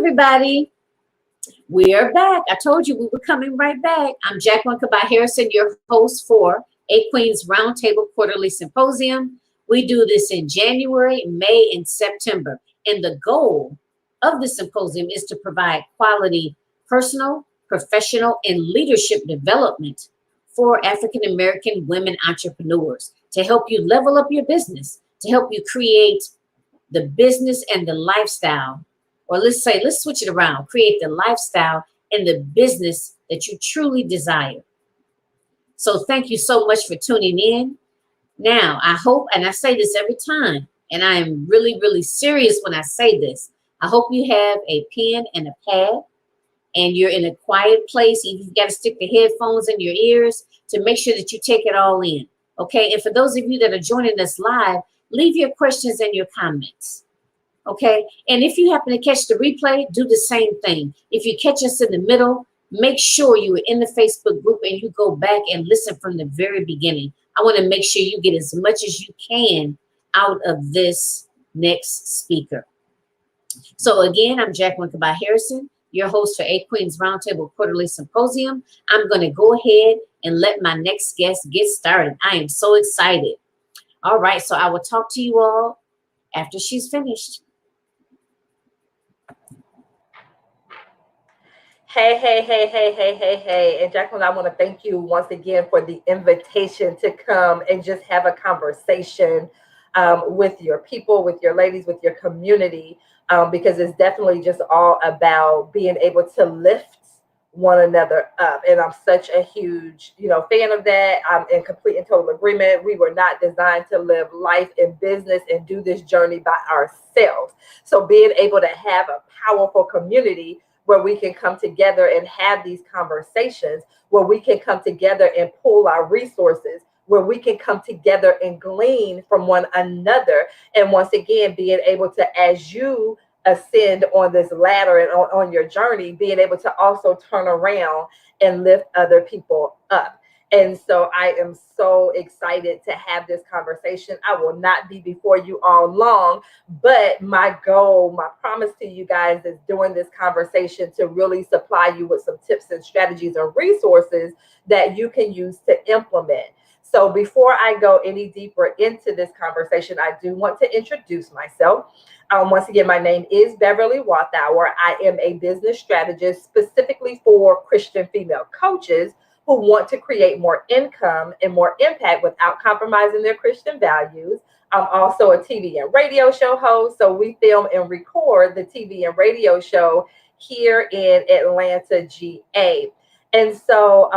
everybody. We are back. I told you we were coming right back. I'm Jacqueline Kabah Harrison, your host for A Queen's Roundtable Quarterly Symposium. We do this in January, May, and September. And the goal of the symposium is to provide quality personal, professional, and leadership development for African American women entrepreneurs to help you level up your business, to help you create the business and the lifestyle, or let's switch it around, create the lifestyle and the business that you truly desire. So thank you so much for tuning in. Now, I hope, and I say this every time, and I am really, really serious when I say this, I hope you have a pen and a pad and you're in a quiet place. You've got to stick the headphones in your ears to make sure that you take it all in. Okay, and for those of you that are joining us live, leave your questions and your comments. Okay, and if you happen to catch the replay, do the same thing. If you catch us in the middle, make sure you are in the Facebook group and you go back and listen from the very beginning. I want to make sure you get as much as you can out of this next speaker. So again, I'm Jacqueline Kabah Harrison, your host for A Queen's Roundtable Quarterly Symposium. I'm going to go ahead and let my next guest get started. I am so excited. All right, so I will talk to you all after she's finished. Hey. And Jacqueline, I want to thank you once again for the invitation to come and just have a conversation with your people, with your ladies, with your community, because it's definitely just all about being able to lift one another up. And I'm such a huge, fan of that. I'm in complete and total agreement. We were not designed to live life and business and do this journey by ourselves. So being able to have a powerful community where we can come together and have these conversations, where we can come together and pull our resources, where we can come together and glean from one another. And once again, being able to, as you ascend on this ladder and on your journey, being able to also turn around and lift other people up. And so I am so excited to have this conversation. I will not be before you all long, but my goal, my promise to you guys is during this conversation to really supply you with some tips and strategies and resources that you can use to implement. So before I go any deeper into this conversation, I do want to introduce myself. Once again, my name is Beverly Walthour. I am a business strategist specifically for Christian female coaches who want to create more income and more impact without compromising their Christian values. I'm also a TV and radio show host. So we film and record the TV and radio show here in Atlanta, GA. And so,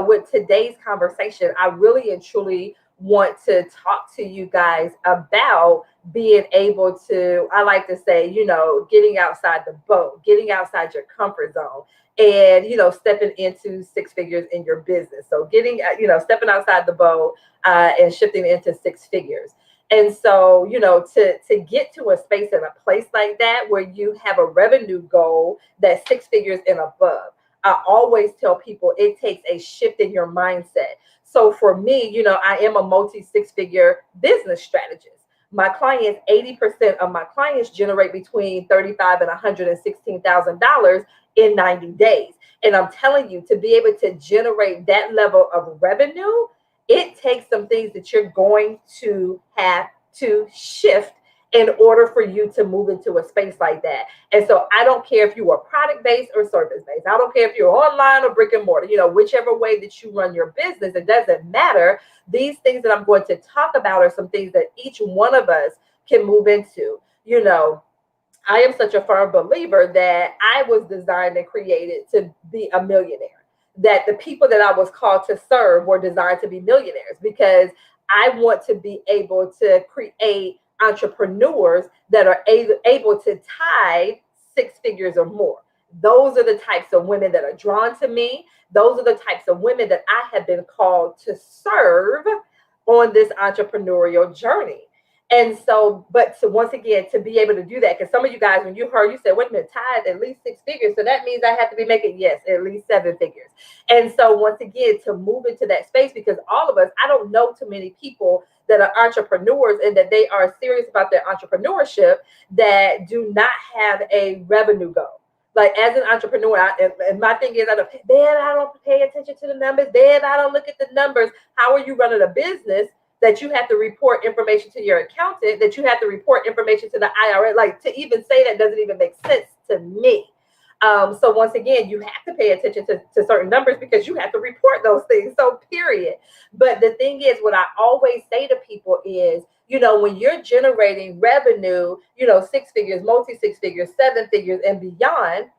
with today's conversation, I really and truly want to talk to you guys about being able to, I like to say, getting outside the boat, getting outside your comfort zone, and, stepping into six figures in your business. So getting, stepping outside the boat and shifting into six figures. And so, to get to a space and a place like that where you have a revenue goal that's six figures and above, I always tell people it takes a shift in your mindset. So for me, I am a multi-six-figure business strategist. My clients, 80% of my clients generate between $35,000 and $116,000 in 90 days. And I'm telling you, to be able to generate that level of revenue, it takes some things that you're going to have to shift in order for you to move into a space like that. And so I don't care if you are product-based or service-based. I don't care if you're online or brick and mortar, whichever way that you run your business, it doesn't matter. These things that I'm going to talk about are some things that each one of us can move into. I am such a firm believer that I was designed and created to be a millionaire, that the people that I was called to serve were designed to be millionaires, because I want to be able to create entrepreneurs that are able to tithe six figures or more. Those are the types of women that are drawn to me. Those are the types of women that I have been called to serve on this entrepreneurial journey. And so, once again, to be able to do that, because some of you guys, when you heard, you said, wait a minute, tithe at least six figures. So that means I have to be making, yes, at least seven figures. And so once again, to move into that space, because all of us, I don't know too many people that are entrepreneurs and that they are serious about their entrepreneurship that do not have a revenue goal. Like as an entrepreneur, and my thing is, I don't pay attention to the numbers. Babe, I don't look at the numbers. How are you running a business that you have to report information to your accountant, that you have to report information to the IRS? Like, to even say that doesn't even make sense to me. So once again, you have to pay attention to certain numbers because you have to report those things. So period. But the thing is, what I always say to people is, when you're generating revenue, 6 figures, multi 6 figures, 7 figures and beyond,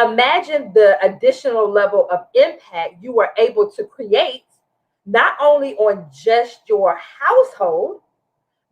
imagine the additional level of impact you are able to create, not only on just your household,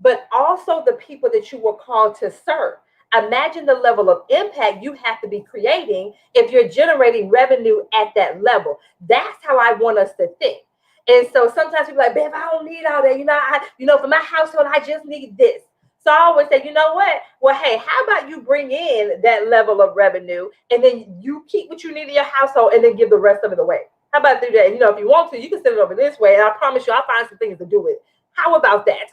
but also the people that you were called to serve. Imagine the level of impact you have to be creating if you're generating revenue at that level. That's how I want us to think. And so sometimes people are like, babe, I don't need all that. For my household, I just need this. So I always say, you know what? Well, hey, how about you bring in that level of revenue and then you keep what you need in your household and then give the rest of it away? How about do that? If you want to, you can send it over this way. And I promise you, I'll find some things to do with it. How about that?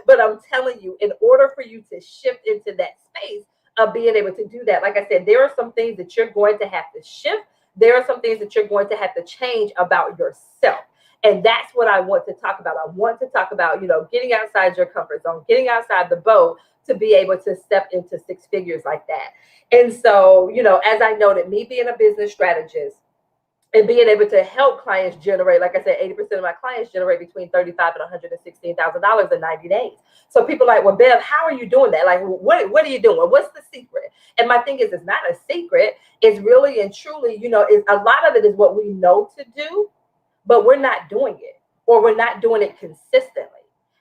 But I'm telling you, in order for you to shift into that space of being able to do that, like I said, there are some things that you're going to have to shift. There are some things that you're going to have to change about yourself. And that's what I want to talk about. I want to talk about, getting outside your comfort zone, getting outside the boat to be able to step into 6 figures like that. And so, as I noted, me being a business strategist, and being able to help clients generate, like I said, 80% of my clients generate between $35,000 and $116,000 in 90 days. So people are like, well, Bev, how are you doing that? Like, what are you doing? What's the secret? And my thing is, it's not a secret. It's really and truly, a lot of it is what we know to do, but we're not doing it, or we're not doing it consistently.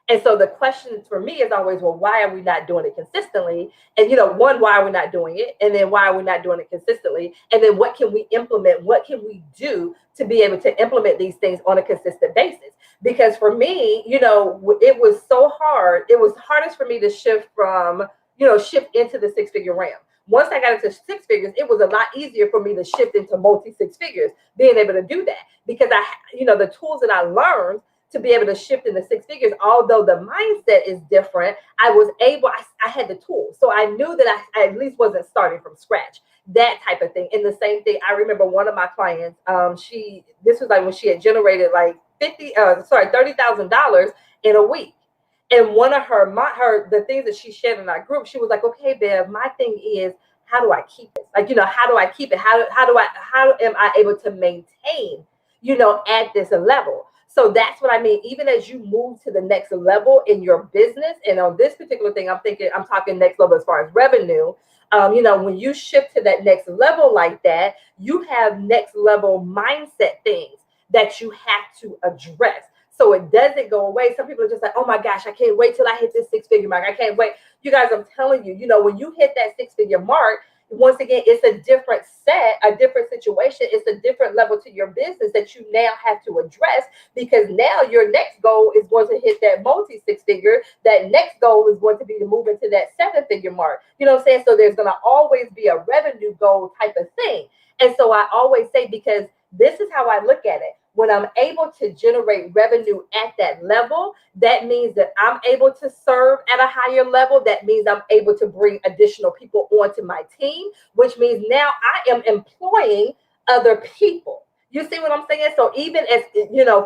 And so the question for me is always, well, why are we not doing it consistently? And, one, why are we not doing it? And then why are we not doing it consistently? And then what can we implement? What can we do to be able to implement these things on a consistent basis? Because for me, it was so hard. It was hardest for me to shift into the 6-figure realm. Once I got into 6 figures, it was a lot easier for me to shift into multi 6 figures, being able to do that because the tools that I learned to be able to shift into 6 figures, although the mindset is different, I had the tools. So I knew that I at least wasn't starting from scratch, that type of thing. And the same thing, I remember one of my clients, this was like when she had generated like $30,000 in a week. And one of the things that she shared in our group, she was like, okay, Bev, my thing is, how do I keep this? Like, how do I keep it? How am I able to maintain, at this level? So that's what I mean. Even as you move to the next level in your business, and on this particular thing, I'm talking next level as far as revenue. When you shift to that next level like that, you have next level mindset things that you have to address. So it doesn't go away. Some people are just like, oh my gosh, I can't wait till I hit this 6-figure mark. I can't wait. You guys, I'm telling you, when you hit that 6-figure mark, once again, it's a different situation. It's a different level to your business that you now have to address, because now your next goal is going to hit that multi 6-figure. That next goal is going to be to move into that 7-figure mark. You know what I'm saying? So there's going to always be a revenue goal type of thing. And so I always say, because this is how I look at it. When I'm able to generate revenue at that level, that means that I'm able to serve at a higher level. That means I'm able to bring additional people onto my team, which means now I am employing other people. You see what I'm saying? So even as,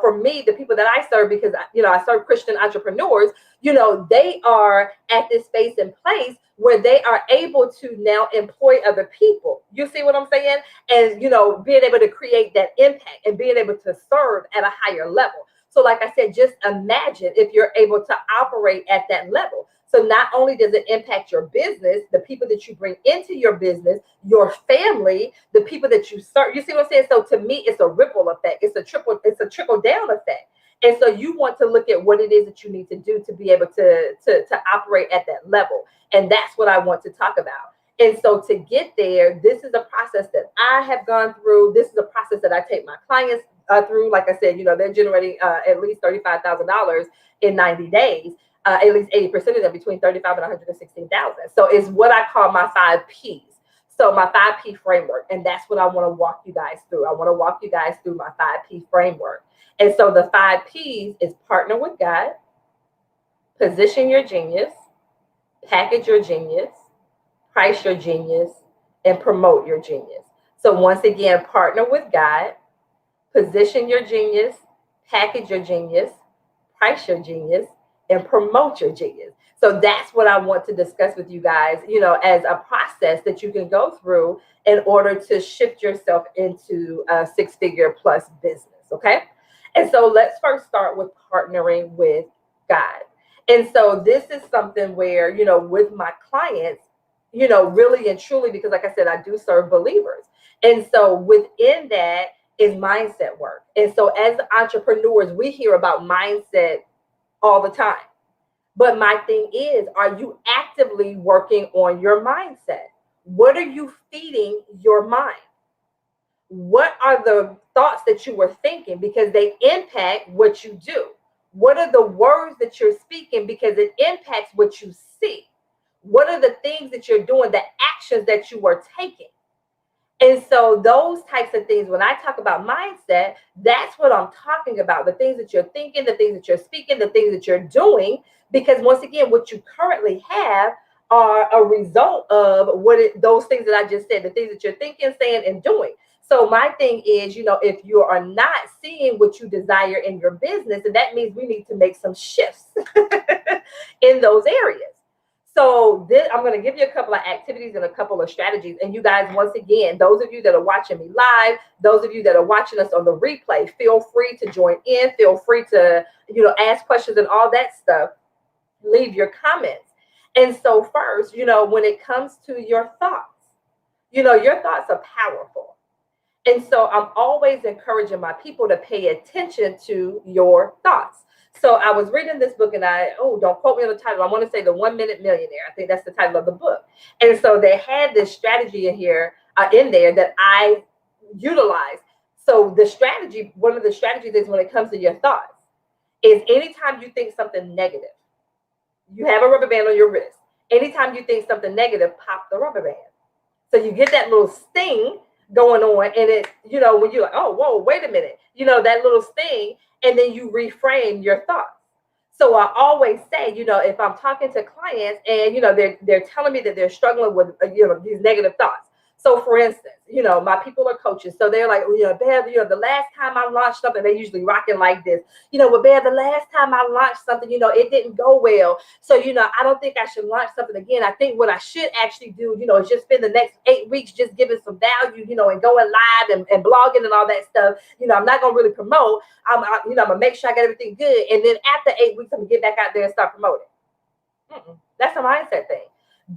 for me, the people that I serve, because, I serve Christian entrepreneurs, they are at this space and place where they are able to now employ other people. You see what I'm saying? And, being able to create that impact and being able to serve at a higher level. So like I said, just imagine if you're able to operate at that level. So not only does it impact your business, the people that you bring into your business, your family, the people that you serve. You see what I'm saying? So to me, it's a ripple effect. It's a trickle down effect. And so you want to look at what it is that you need to do to be able to operate at that level. And that's what I want to talk about. And so to get there, this is a process that I have gone through. This is a process that I take my clients through. Like I said, they're generating at least $35,000 in 90 days. At least 80% of them between 35 and 116,000. So it's what I call my 5 Ps. So my 5P framework, and that's what I want to walk you guys through. I want to walk you guys through my 5P framework. And so the 5 Ps is partner with God, position your genius, package your genius, price your genius, and promote your genius. So once again, partner with God, position your genius, package your genius, price your genius, and promote your genius. So that's what I want to discuss with you guys, as a process that you can go through in order to shift yourself into a six-figure plus business, okay? And so let's first start with partnering with God. And so this is something where, with my clients, really and truly, because like I said, I do serve believers. And so within that is mindset work. And so as entrepreneurs, we hear about mindset all the time. But my thing is, are you actively working on your mindset? What are you feeding your mind? What are the thoughts that you were thinking? Because they impact what you do. What are the words that you're speaking? Because it impacts what you see. What are the things that you're doing, the actions that you are taking? And so those types of things, when I talk about mindset, that's what I'm talking about. The things that you're thinking, the things that you're speaking, the things that you're doing. Because once again, what you currently have are a result of those things that I just said, the things that you're thinking, saying, and doing. So my thing is, if you are not seeing what you desire in your business, and that means we need to make some shifts in those areas. So I'm going to give you a couple of activities and a couple of strategies. And you guys, once again, those of you that are watching me live, those of you that are watching us on the replay, feel free to join in. Feel free to, ask questions and all that stuff. Leave your comments. And so first, when it comes to your thoughts, your thoughts are powerful. And so I'm always encouraging my people to pay attention to your thoughts. So I was reading this book and don't quote me on the title. I want to say The 1 Minute Millionaire. I think that's the title of the book. And so they had this strategy in there that I utilize. So the strategy, one of the strategies is when it comes to your thoughts, is anytime you think something negative, you have a rubber band on your wrist. Anytime you think something negative, pop the rubber band. So you get that little sting going on, and it, when you're like, oh, whoa, wait a minute, that little sting, and then you reframe your thoughts. So I always say, if I'm talking to clients and, they're telling me that they're struggling with, these negative thoughts. So for instance, my people are coaches. So they're like, Bev, the last time I launched something, they usually rocking like this, well, Bev, the last time I launched something, it didn't go well. So, I don't think I should launch something again. I think what I should actually do, is just spend the next 8 weeks just giving some value, and going live and blogging and all that stuff. I'm not going to really promote. I'm going to make sure I got everything good. And then after 8 weeks, I'm going to get back out there and start promoting. That's a mindset thing.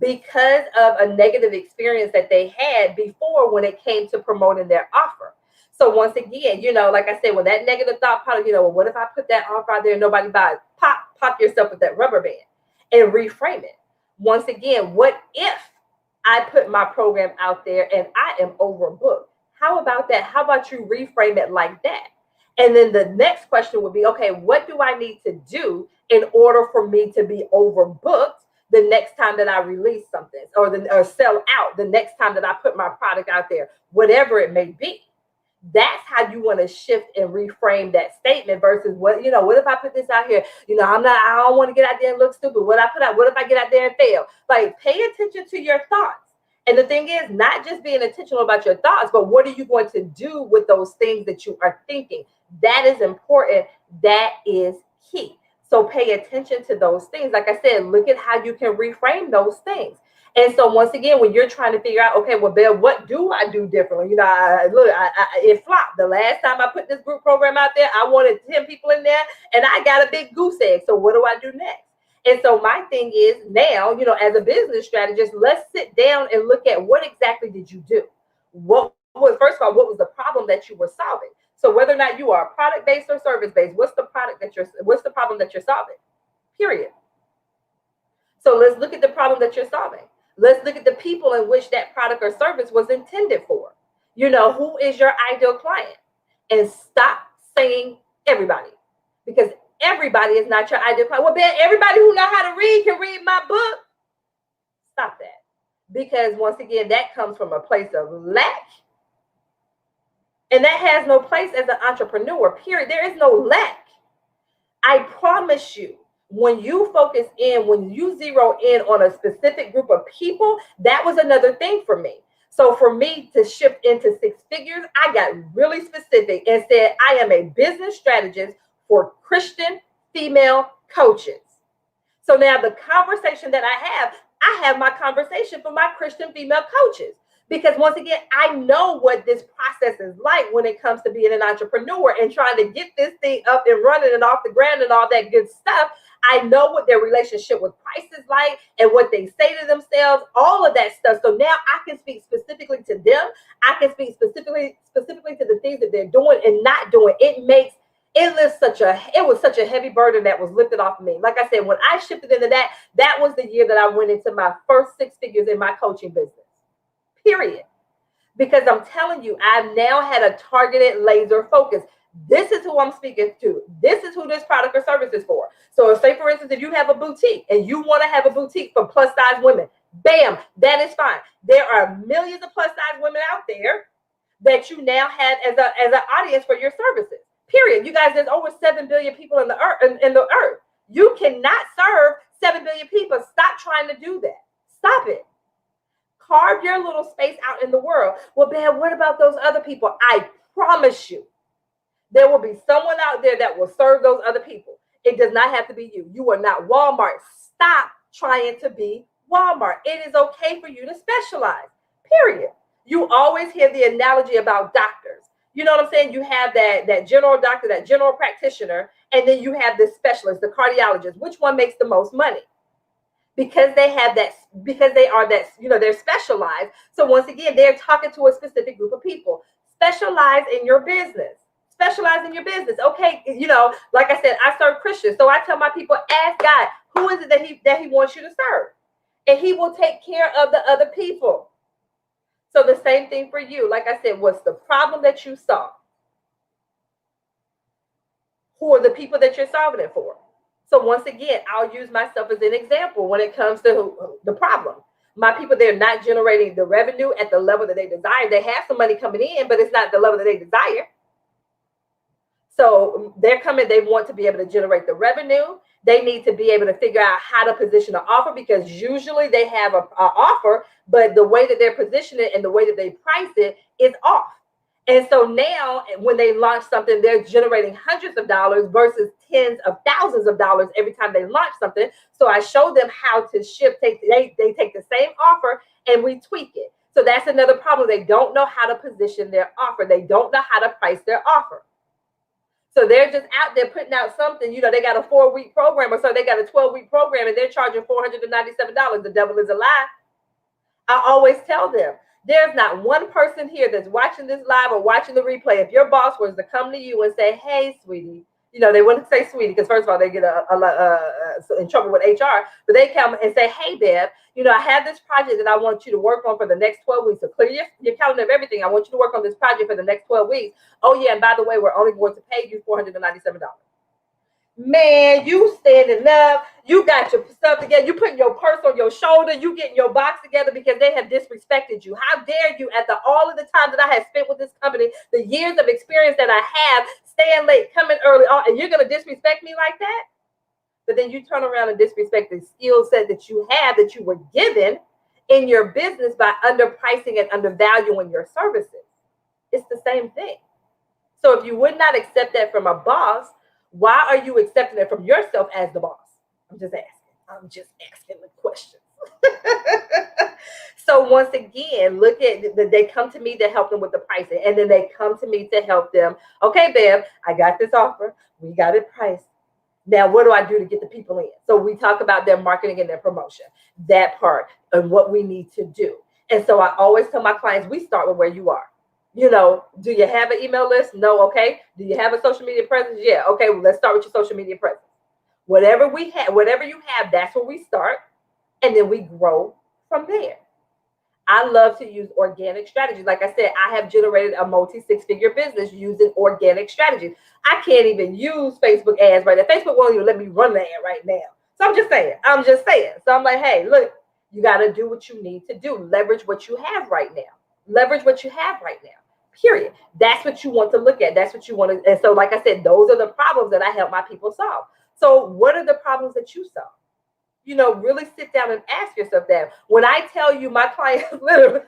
Because of a negative experience that they had before when it came to promoting their offer. So once again, like I said, when that negative thought part of, well, what if I put that offer out there and nobody buys? Pop yourself with that rubber band and reframe it. Once again, what if I put my program out there and I am overbooked? How about that? How about you reframe it like that? And then the next question would be, okay, what do I need to do in order for me to be overbooked the next time that I release something or sell out the next time that I put my product out there, whatever it may be? That's how you want to shift and reframe that statement versus what if I put this out here? I don't want to get out there and look stupid. What I put out, what if I get out there and fail? Like, pay attention to your thoughts. And the thing is, not just being intentional about your thoughts, but what are you going to do with those things that you are thinking? That is important. That is key. So pay attention to those things. Like I said, look at how you can reframe those things. And so once again, when you're trying to figure out, okay, well, Bill, what do I do differently? It flopped. The last time I put this group program out there, I wanted 10 people in there and I got a big goose egg. So what do I do next? And so my thing is now, as a business strategist, let's sit down and look at what exactly did you do? First of all, what was the problem that you were solving? So whether or not you are product-based or service-based, what's the problem that you're solving? Period. So let's look at the problem that you're solving. Let's look at the people in which that product or service was intended for. Who is your ideal client? And stop saying everybody, because everybody is not your ideal client. Well, Ben, everybody who knows how to read can read my book. Stop that. Because once again, that comes from a place of lack. And that has no place as an entrepreneur, period. There is no lack. I promise you, when you focus in, when you zero in on a specific group of people, that was another thing for me. So for me to shift into six figures, I got really specific and said, I am a business strategist for Christian female coaches. So now the conversation that I have my conversation for my Christian female coaches. Because once again, I know what this process is like when it comes to being an entrepreneur and trying to get this thing up and running and off the ground and all that good stuff. I know what their relationship with price is like and what they say to themselves, all of that stuff. So now I can speak specifically to them. I can speak specifically to the things that they're doing and not doing. It was such a heavy burden that was lifted off of me. Like I said, when I shifted into that was the year that I went into my first six figures in my coaching business. Period. Because I'm telling you, I've now had a targeted laser focus. This is who I'm speaking to. This is who this product or service is for. So say, for instance, if you have a boutique and you want to have a boutique for plus size women, bam, that is fine. There are millions of plus size women out there that you now have as an audience for your services. Period. You guys, there's over 7 billion people in the earth. You cannot serve 7 billion people. Stop trying to do that. Stop it. Carve your little space out in the world. Well, man, what about those other people? I promise you, there will be someone out there that will serve those other people. It does not have to be you. You are not Walmart. Stop trying to be Walmart. It is okay for you to specialize. Period. You always hear the analogy about doctors. You know what I'm saying? You have that general doctor, that general practitioner, and then you have the specialist, the cardiologist. Which one makes the most money? Because they are that, they're specialized. So once again, they're talking to a specific group of people. Specialize in your business. Specialize in your business. Okay, like I said, I serve Christians. So I tell my people, ask God, who is it that he wants you to serve? And he will take care of the other people. So the same thing for you. Like I said, what's the problem that you saw? Who are the people that you're solving it for? So once again, I'll use myself as an example when it comes to the problem. My people, they're not generating the revenue at the level that they desire. They have some money coming in, but it's not the level that they desire. So they're coming, they want to be able to generate the revenue. They need to be able to figure out how to position an offer, because usually they have an offer, but the way that they're positioning it and the way that they price it is off. And so now when they launch something, they're generating hundreds of dollars versus tens of thousands of dollars every time they launch something. So I show them how to shift. They take the same offer and we tweak it. So that's another problem. They don't know how to position their offer. They don't know how to price their offer. So they're just out there putting out something, they got a 4-week program, or so they got a 12-week program and they're charging $497. The devil is a lie. I always tell them, there's not one person here that's watching this live or watching the replay. If your boss was to come to you and say, hey, sweetie, they wouldn't say sweetie because first of all, they get in trouble with HR, but they come and say, hey, Bev, I have this project that I want you to work on for the next 12 weeks. So clear your calendar of everything. I want you to work on this project for the next 12 weeks. Oh, yeah, and by the way, we're only going to pay you $497. Man, you standing up, you got your stuff together, you putting your purse on your shoulder, you getting your box together because they have disrespected you. How dare you, after all of the time that I have spent with this company, the years of experience that I have, staying late, coming early, and you're going to disrespect me like that? But then you turn around and disrespect the skill set that you have, that you were given in your business by underpricing and undervaluing your services. It's the same thing. So if you would not accept that from a boss, why are you accepting it from yourself as the boss? I'm just asking the questions. So once again, look at they come to me to help them with the pricing, and then they come to me to help them. Okay, Bev, I got this offer. We got it priced. Now, what do I do to get the people in? So we talk about their marketing and their promotion, that part, and what we need to do. And so I always tell my clients, we start with where you are. Do you have an email list? No. Okay. Do you have a social media presence? Yeah. Okay. Well, let's start with your social media presence. Whatever you have, that's where we start. And then we grow from there. I love to use organic strategies. Like I said, I have generated a multi-six-figure business using organic strategies. I can't even use Facebook ads right now. Facebook won't even let me run the ad right now. So I'm just saying. So I'm like, hey, look, you got to do what you need to do. Leverage what you have right now. Period. That's what you want to look at. That's what you want to. And so, like I said, those are the problems that I help my people solve. So what are the problems that you solve? Really sit down and ask yourself that. When I tell you my clients, literally,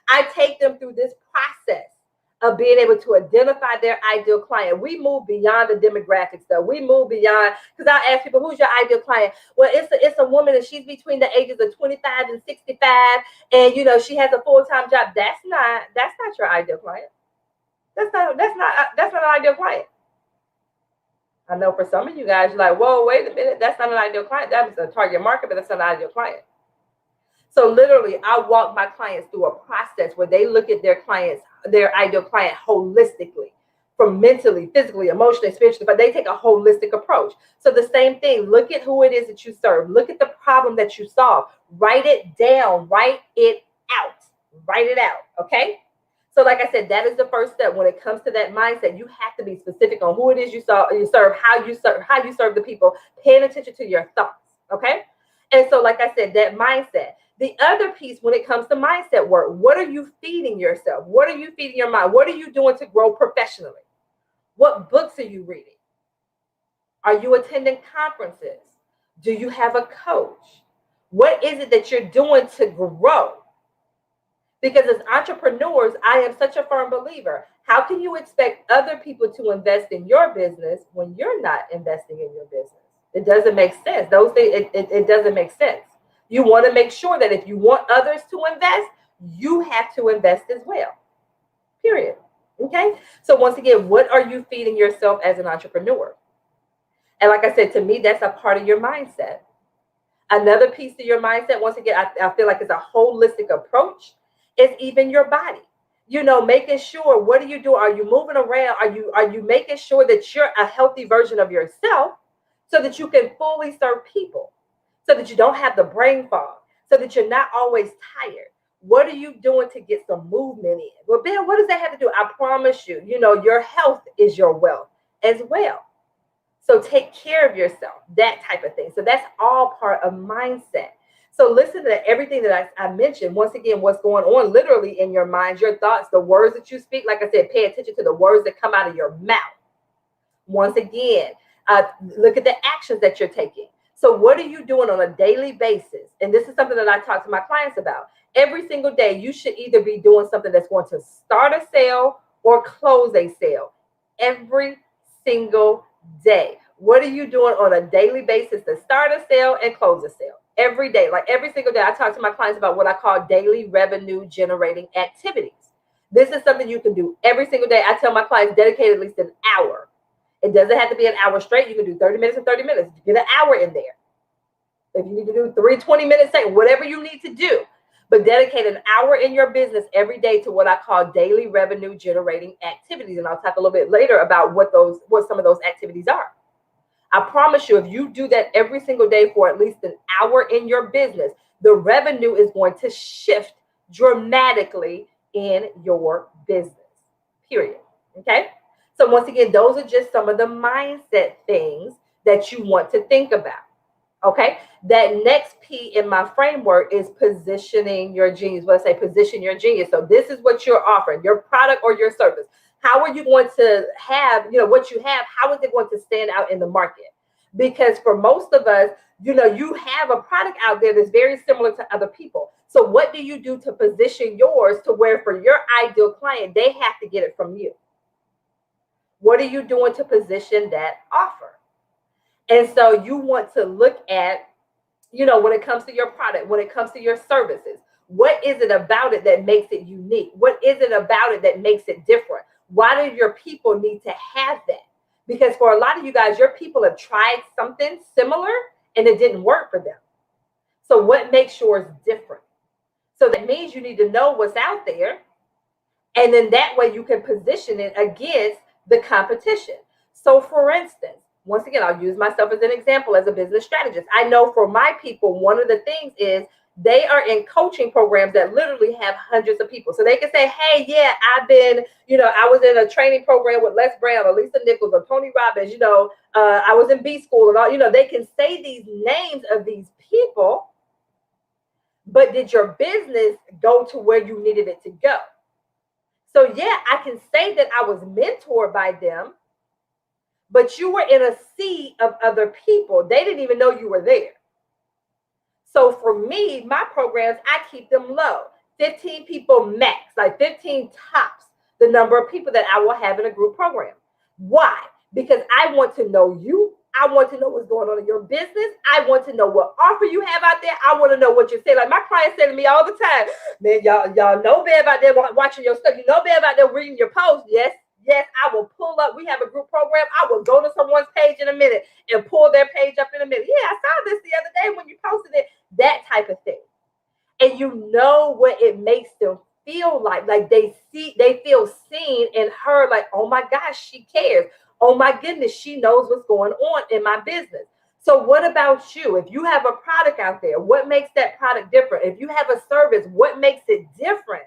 I take them through this process of being able to identify their ideal client. We move beyond the demographics, though. We move beyond, because I ask people, who's your ideal client? Well, it's a woman, and she's between the ages of 25 and 65, and she has a full-time job. That's not your ideal client. That's not an ideal client. I know for some of you guys, you're like, whoa, wait a minute, that's not an ideal client. That is a target market, but that's not an ideal client. So literally, I walk my clients through a process where they look at their ideal client holistically, from mentally, physically, emotionally, spiritually, but they take a holistic approach. So the same thing, look at who it is that you serve. Look at the problem that you solve. Write it down, write it out, okay? So like I said, that is the first step. When it comes to that mindset, you have to be specific on who it is you serve, how you serve the people, paying attention to your thoughts, okay? And so like I said, that mindset. The other piece when it comes to mindset work, what are you feeding yourself? What are you feeding your mind? What are you doing to grow professionally? What books are you reading? Are you attending conferences? Do you have a coach? What is it that you're doing to grow? Because as entrepreneurs, I am such a firm believer. How can you expect other people to invest in your business when you're not investing in your business? It doesn't make sense. Those things, it doesn't make sense. You want to make sure that if you want others to invest, you have to invest as well. Period. Okay? So once again, what are you feeding yourself as an entrepreneur? And like I said, to me, that's a part of your mindset. Another piece of your mindset, once again, I feel like it's a holistic approach, is even your body. Making sure, what are you doing? Are you moving around? Are you making sure that you're a healthy version of yourself so that you can fully serve people, so that you don't have the brain fog, so that you're not always tired? What are you doing to get some movement in? Well, Ben, what does that have to do? I promise you, your health is your wealth as well. So take care of yourself, that type of thing. So that's all part of mindset. So listen to everything that I mentioned. Once again, what's going on literally in your mind, your thoughts, the words that you speak. Like I said, pay attention to the words that come out of your mouth. Once again, look at the actions that you're taking. So what are you doing on a daily basis? And this is something that I talk to my clients about. Every single day, you should either be doing something that's going to start a sale or close a sale. Every single day. What are you doing on a daily basis to start a sale and close a sale? Every day, like every single day, I talk to my clients about what I call daily revenue generating activities. This is something you can do every single day. I tell my clients, dedicate at least an hour. It doesn't have to be an hour straight. You can do 30 minutes and 30 minutes. Get an hour in there. If you need to do 3 20-minute segments, whatever you need to do. But dedicate an hour in your business every day to what I call daily revenue generating activities. And I'll talk a little bit later about what some of those activities are. I promise you, if you do that every single day for at least an hour in your business, the revenue is going to shift dramatically in your business, period. Okay? So once again, those are just some of the mindset things that you want to think about. Okay? That next P in my framework is positioning your genius. When I say position your genius, so this is what you're offering, your product or your service. How are you going to have, what you have, how is it going to stand out in the market? Because for most of us, you have a product out there that's very similar to other people. So what do you do to position yours to where for your ideal client, they have to get it from you? What are you doing to position that offer? And so you want to look at, when it comes to your product, when it comes to your services, what is it about it that makes it unique? What is it about it that makes it different? Why do your people need to have that? Because for a lot of you guys, your people have tried something similar and it didn't work for them. So what makes yours different? So that means you need to know what's out there. And then that way you can position it against the competition. So for instance, once again, I'll use myself as an example as a business strategist. I know for my people, one of the things is they are in coaching programs that literally have hundreds of people. So they can say, hey, yeah, I've been, I was in a training program with Les Brown or Lisa Nichols or Tony Robbins, I was in B school and all, they can say these names of these people, but did your business go to where you needed it to go? So yeah, I can say that I was mentored by them, but you were in a sea of other people. They didn't even know you were there. So for me, my programs, I keep them low. 15 people max, like 15 tops the number of people that I will have in a group program. Why? Because I want to know you. I want to know what's going on in your business. I want to know what offer you have out there. I want to know what you're saying. Like my clients say to me all the time, man, y'all know Bev out there watching your stuff. You know Bev out there reading your posts. Yes, I will pull up. We have a group program. I will go to someone's page in a minute and pull their page up in a minute. Yeah, I saw this the other day when you posted it. That type of thing. And you know what it makes them feel like they feel seen and heard, like, oh my gosh, she cares. Oh my goodness, she knows what's going on in my business. So what about you? If you have a product out there, what makes that product different? If you have a service, what makes it different?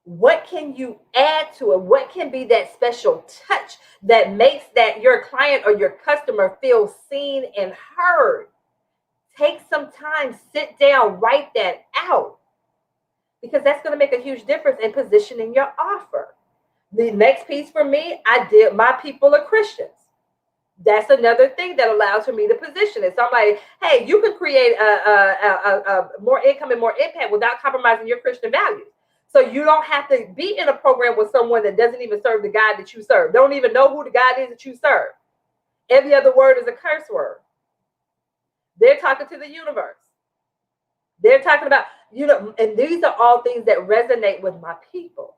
What can you add to it? What can be that special touch that makes that your client or your customer feel seen and heard? Take some time, sit down, write that out, because that's going to make a huge difference in positioning your offer. The next piece for me, my people are Christians. That's another thing that allows for me to position it. So I'm like, hey, you can create a more income and more impact without compromising your Christian values. So you don't have to be in a program with someone that doesn't even serve the God that you serve. Don't even know who the God is that you serve. Every other word is a curse word. They're talking to the universe. They're talking about, and these are all things that resonate with my people.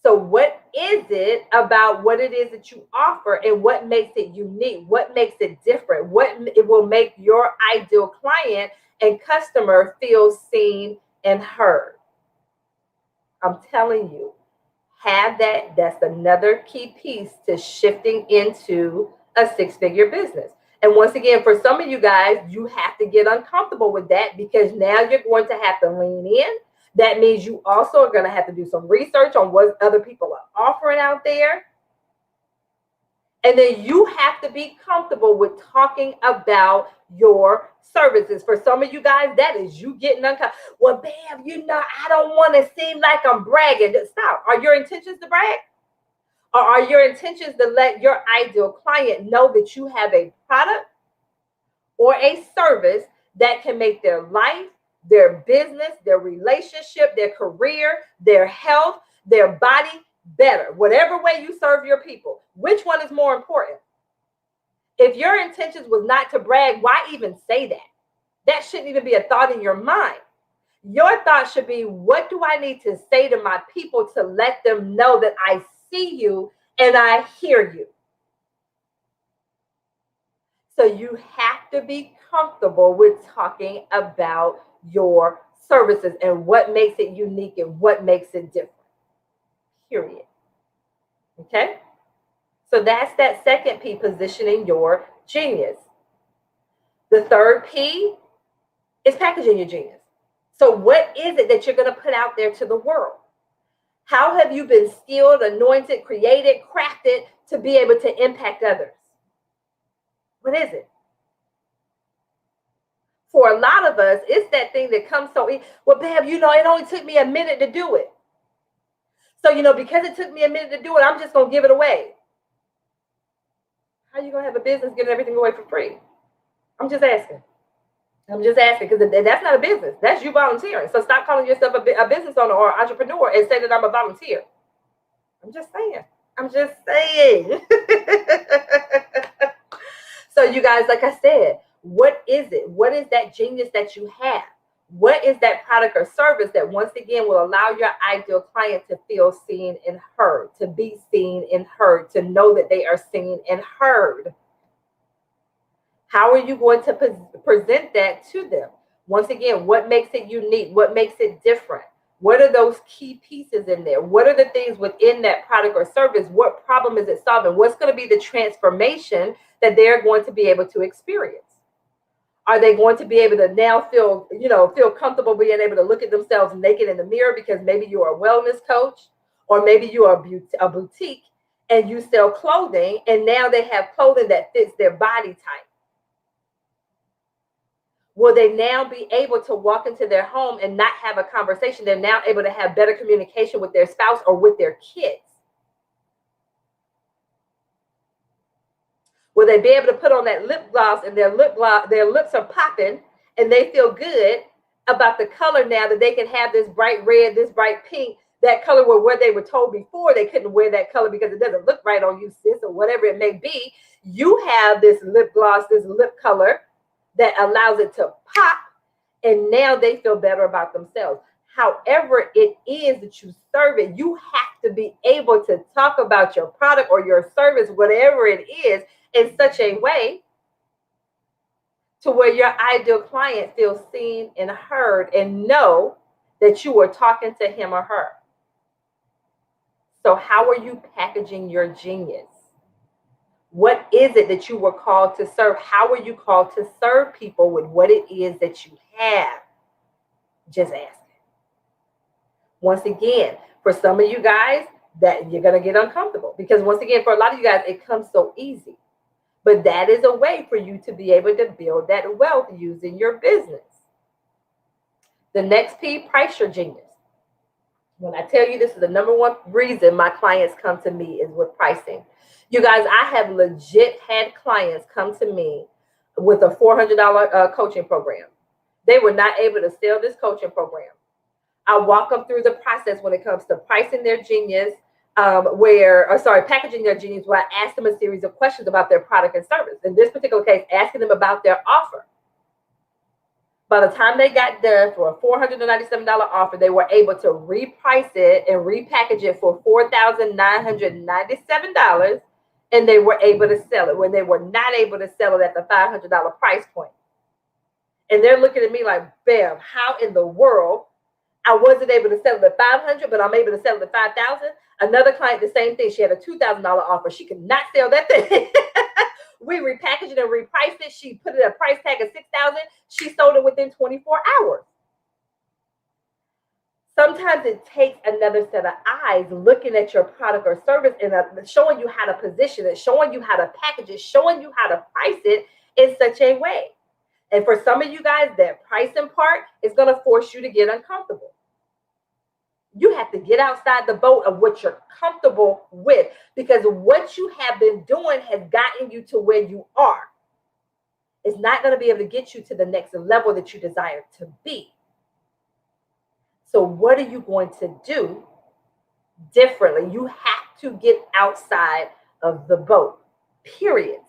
So what is it about what it is that you offer and what makes it unique? What makes it different? What it will make your ideal client and customer feel seen and heard? I'm telling you, have that. That's another key piece to shifting into a six-figure business. And once again, for some of you guys, you have to get uncomfortable with that, because now you're going to have to lean in. That means you also are going to have to do some research on what other people are offering out there. And then you have to be comfortable with talking about your services. For some of you guys, that is you getting uncomfortable. Well, Bam, I don't want to seem like I'm bragging. Stop. Are your intentions to brag? Or are your intentions to let your ideal client know that you have a product or a service that can make their life, their business, their relationship, their career, their health, their body better? Whatever way you serve your people, which one is more important? If your intentions was not to brag, why even say that? That shouldn't even be a thought in your mind. Your thought should be, what do I need to say to my people to let them know that I see you and I hear you? So you have to be comfortable with talking about your services and what makes it unique and what makes it different. Period. Okay? So that's that second P, positioning your genius. The third P is packaging your genius. So what is it that you're going to put out there to the world? How have you been skilled, anointed, created, crafted to be able to impact others? What is it? For a lot of us, it's that thing that comes so easy. Well, Bam, it only took me a minute to do it. So, because it took me a minute to do it, I'm just going to give it away. How are you going to have a business giving everything away for free? I'm just asking. Because that's not a business. That's you volunteering. So stop calling yourself a business owner or entrepreneur and say that I'm a volunteer. I'm just saying. So you guys, like I said, what is it? What is that genius that you have? What is that product or service that once again will allow your ideal client to feel seen and heard, to be seen and heard, to know that they are seen and heard? How are you going to present that to them? Once again, what makes it unique? What makes it different? What are those key pieces in there? What are the things within that product or service? What problem is it solving? What's going to be the transformation that they're going to be able to experience? Are they going to be able to now feel comfortable being able to look at themselves naked in the mirror because maybe you're a wellness coach, or maybe you are a boutique and you sell clothing, and now they have clothing that fits their body type? Will they now be able to walk into their home and not have a conversation? They're now able to have better communication with their spouse or with their kids. Will they be able to put on that lip gloss and their lips are popping and they feel good about the color now that they can have this bright red, this bright pink, that color where they were told before they couldn't wear that color because it doesn't look right on you, sis, or whatever it may be. You have this lip gloss, this lip color that allows it to pop, and now they feel better about themselves. However it is that you serve it, you have to be able to talk about your product or your service, whatever it is, in such a way to where your ideal client feels seen and heard and know that you are talking to him or her. So how are you packaging your genius? What is it that you were called to serve? How are you called to serve people with what it is that you have? Just ask. Once again, for some of you guys, that you're going to get uncomfortable because once again, for a lot of you guys, it comes so easy. But that is a way for you to be able to build that wealth using your business. The next P, price your genius. When I tell you this is the number one reason my clients come to me is with pricing. You guys, I have legit had clients come to me with a $400 coaching program. They were not able to sell this coaching program. I walk them through the process when it comes to pricing their genius, packaging their genius, where I ask them a series of questions about their product and service. In this particular case, asking them about their offer. By the time they got done for a $497 offer, they were able to reprice it and repackage it for $4,997, and they were able to sell it when they were not able to sell it at the $500 price point. And they're looking at me like, Bev, how in the world I wasn't able to sell it at $500, but I'm able to sell it at $5,000? Another client, the same thing. She had a $2,000 offer. She could not sell that thing. We repackaged it and repriced it. She put it at a price tag of $6,000. She sold it within 24 hours. Sometimes it takes another set of eyes looking at your product or service and showing you how to position it, showing you how to package it, showing you how to price it in such a way. And for some of you guys, that pricing part is going to force you to get uncomfortable. You have to get outside the boat of what you're comfortable with, because what you have been doing has gotten you to where you are. It's not going to be able to get you to the next level that you desire to be. So what are you going to do differently? You have to get outside of the boat, period.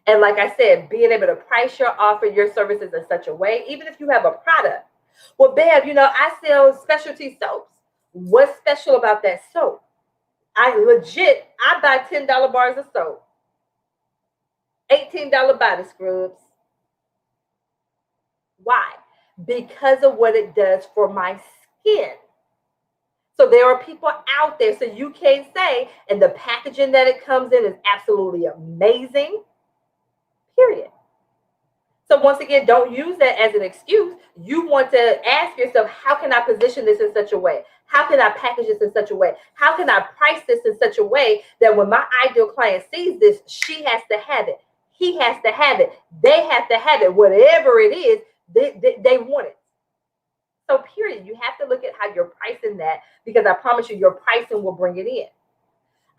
And like I said, being able to price your offer, your services in such a way, even if you have a product. Well, Bev, I sell specialty soaps. What's special about that soap? I buy $10 bars of soap, $18 body scrubs. Why? Because of what it does for my skin. So there are people out there, so you can't say, and the packaging that it comes in is absolutely amazing, period. So once again, don't use that as an excuse. You want to ask yourself, how can I position this in such a way? How can I package this in such a way? How can I price this in such a way that when my ideal client sees this, she has to have it. He has to have it. They have to have it. Whatever it is, they want it. So period. You have to look at how you're pricing that, because I promise you, your pricing will bring it in.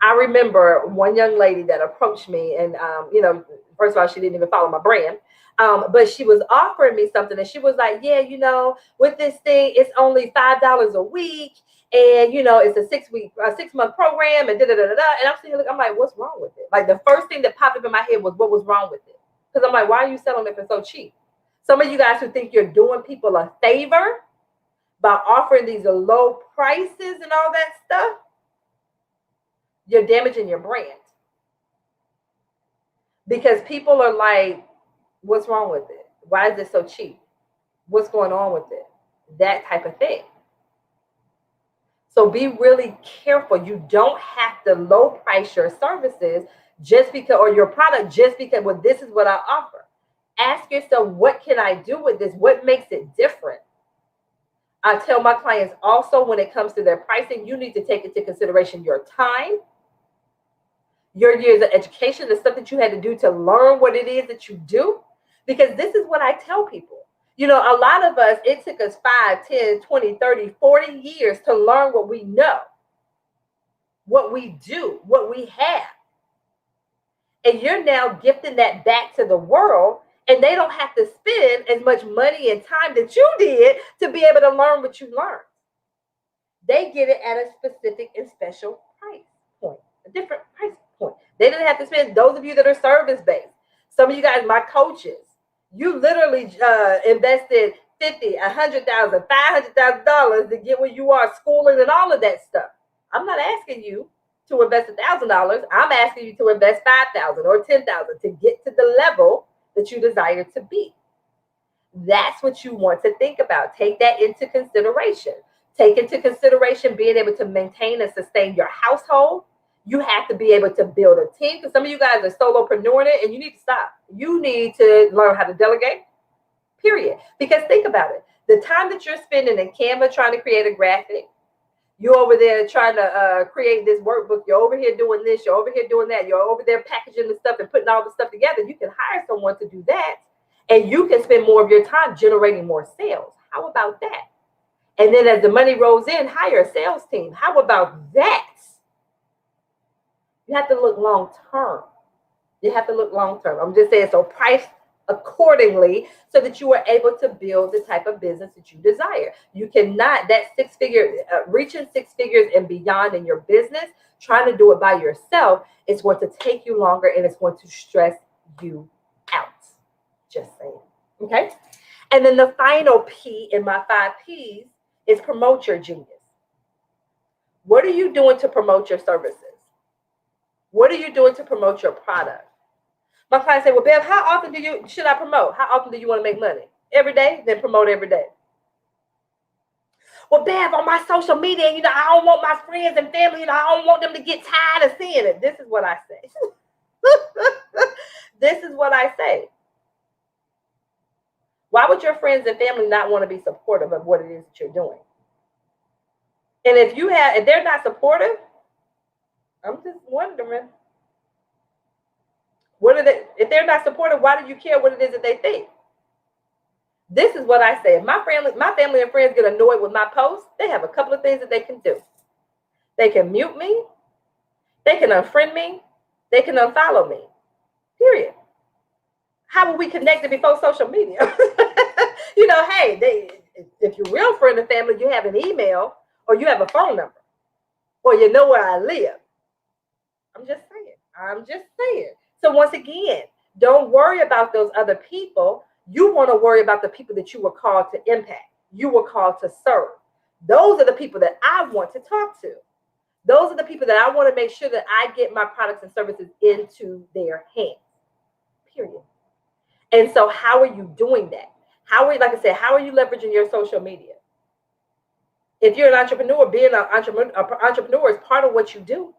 I remember one young lady that approached me, and first of all, she didn't even follow my brand. But she was offering me something, and she was like, yeah, with this thing, it's only $5 a week. And, it's a 6-month program, and da-da-da-da-da. And I'm sitting here, I'm like, what's wrong with it? Like, the first thing that popped up in my head was, what was wrong with it? Because I'm like, why are you selling it for so cheap? Some of you guys who think you're doing people a favor by offering these low prices and all that stuff, you're damaging your brand. Because people are like, what's wrong with it? Why is it so cheap? What's going on with it? That type of thing. So be really careful. You don't have to low price your services just because, or your product just because, well, this is what I offer. Ask yourself, what can I do with this? What makes it different? I tell my clients also, when it comes to their pricing, you need to take into consideration your time, your years of education, the stuff that you had to do to learn what it is that you do. Because this is what I tell people. A lot of us, it took us 5, 10, 20, 30, 40 years to learn what we know, what we do, what we have. And you're now gifting that back to the world, and they don't have to spend as much money and time that you did to be able to learn what you learned. They get it at a specific and special price point, a different price point. They didn't have to spend, those of you that are service-based, some of you guys, my coaches, you literally invested $50,000, $100,000, $500,000 to get where you are, schooling and all of that stuff. I'm not asking you to invest $1,000. I'm asking you to invest $5,000 or $10,000 to get to the level that you desire to be. That's what you want to think about. Take that into consideration. Take into consideration being able to maintain and sustain your household. You have to be able to build a team, because some of you guys are solopreneur, and you need to stop. You need to learn how to delegate, period. Because think about it. The time that you're spending in Canva trying to create a graphic, you're over there trying to create this workbook, you're over here doing this, you're over here doing that, you're over there packaging the stuff and putting all the stuff together. You can hire someone to do that, and you can spend more of your time generating more sales. How about that? And then as the money rolls in, hire a sales team. How about that? You have to look long term. You have to look long term. I'm just saying, so price accordingly so that you are able to build the type of business that you desire. You cannot, that reaching six figures and beyond in your business, trying to do it by yourself, is going to take you longer and it's going to stress you out. Just saying. Okay. And then the final P in my 5 Ps is promote your genius. What are you doing to promote your services? What are you doing to promote your product? My clients say, well, Bev, how often should I promote? How often do you want to make money? Every day? Then promote every day. Well, Bev, on my social media, I don't want my friends and family, I don't want them to get tired of seeing it. This is what I say. This is what I say. Why would your friends and family not want to be supportive of what it is that you're doing? And if they're not supportive, I'm just wondering, if they're not supportive, why do you care what it is that they think? This is what I say. If my family and friends get annoyed with my posts, they have a couple of things that they can do. They can mute me, they can unfriend me, they can unfollow me. Period. How were we connected before social media? Hey, if you're real friend and family, you have an email or you have a phone number or you know where I live. I'm just saying. So once again, don't worry about those other people. You want to worry about the people that you were called to impact. You were called to serve. Those are the people that I want to talk to. Those are the people that I want to make sure that I get my products and services into their hands. Period. And so how are you doing that? How are you leveraging your social media? If you're an entrepreneur, being an entrepreneur is part of what you do.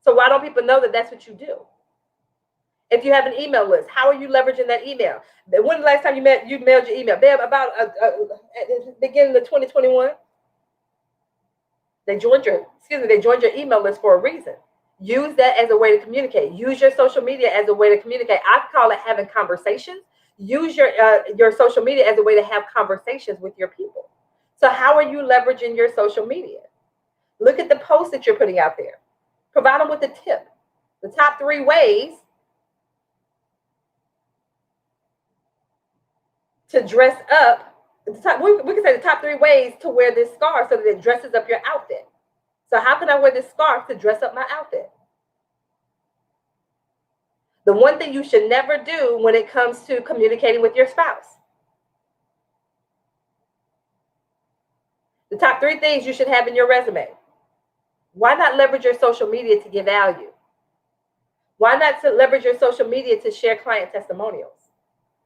So why don't people know that that's what you do? If you have an email list, how are you leveraging that email? When the last time you mailed your email? Babe, about at the beginning of 2021. They joined your email list for a reason. Use that as a way to communicate. Use your social media as a way to communicate. I call it having conversations. Use your social media as a way to have conversations with your people. So how are you leveraging your social media? Look at the posts that you're putting out there. Provide them with a tip. The top 3 ways to dress up. We can say the top 3 ways to wear this scarf so that it dresses up your outfit. So how can I wear this scarf to dress up my outfit? The one thing you should never do when it comes to communicating with your spouse. The top 3 things you should have in your resume. Why not leverage your social media to give value? Why not to leverage your social media to share client testimonials?